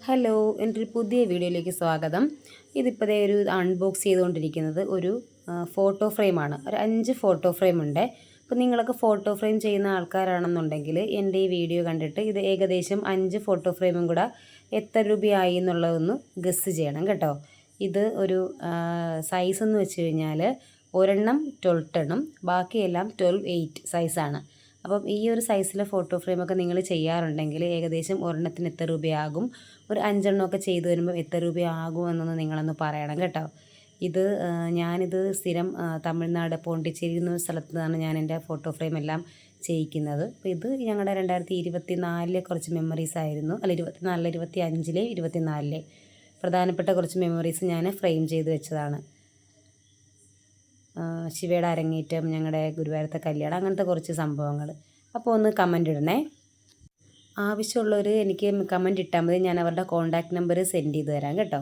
Hello, എൻ്റെ ഒരു പുതിയ വീഡിയോയിലേക്ക് സ്വാഗതം. ഇതിപ്പോൾ ഒരു അൺബോക്സ് ചെയ്തുകൊണ്ടിരിക്കുന്നത് ഒരു ഫോട്ടോ ഫ്രെയിമാണ്. ഒരു 5 ഫോട്ടോ ഫ്രെയിം ഉണ്ട്. അപ്പോൾ നിങ്ങളൊക്കെ ഫോട്ടോ ഫ്രെയിം ചെയ്യുന്ന ആൾക്കാരാണെന്നുണ്ടെങ്കിൽ എൻ്റെ ഈ വീഡിയോ കണ്ടിട്ട് ഇത് ഏകദേശം 5 ഫോട്ടോ ഫ്രെയിമും കൂടെ എത്ര രൂപയായി എന്നുള്ളതൊന്ന് ഗസ് ചെയ്യണം കേട്ടോ. ഇത് ഒരു സൈസ് എന്ന് വെച്ച് കഴിഞ്ഞാൽ ഒരെണ്ണം 12 ടണ്ണും ബാക്കിയെല്ലാം 12/8 സൈസാണ്. അപ്പം ഈ ഒരു സൈസിലെ ഫോട്ടോ ഫ്രെയിമൊക്കെ നിങ്ങൾ ചെയ്യാറുണ്ടെങ്കിൽ ഏകദേശം ഒരെണ്ണത്തിന് എത്ര രൂപയാകും, ഒരു 5 എണ്ണമൊക്കെ ചെയ്തു വരുമ്പോൾ എത്ര രൂപയാകും എന്നൊന്ന് നിങ്ങളൊന്ന് പറയണം കേട്ടോ. ഞാനിത് സ്ഥിരം തമിഴ്നാട് പോണ്ടിച്ചേരി എന്ന സ്ഥലത്ത് നിന്നാണ് ഞാൻ എൻ്റെ ഫോട്ടോ ഫ്രെയിം എല്ലാം ചെയ്യിക്കുന്നത്. അപ്പോൾ ഇത് ഞങ്ങളുടെ 2024 കുറച്ച് മെമ്മറീസ് ആയിരുന്നു. അല്ല, 24, 25, 24 പ്രധാനപ്പെട്ട കുറച്ച് മെമ്മറീസ് ഞാൻ ഫ്രെയിം ചെയ്ത് വെച്ചതാണ്. ശിവയുടെ അരങ്ങേറ്റം, ഞങ്ങളുടെ ഗുരുവായൂരത്തെ കല്യാണം, അങ്ങനത്തെ കുറച്ച് സംഭവങ്ങൾ. അപ്പോൾ ഒന്ന് കമൻ്റ് ഇടണേ. ആവശ്യമുള്ളവർ എനിക്ക് കമൻ്റ് ഇട്ടാൽ മതി, ഞാൻ അവരുടെ കോൺടാക്റ്റ് നമ്പർ സെൻഡ് ചെയ്ത് തരാം കേട്ടോ.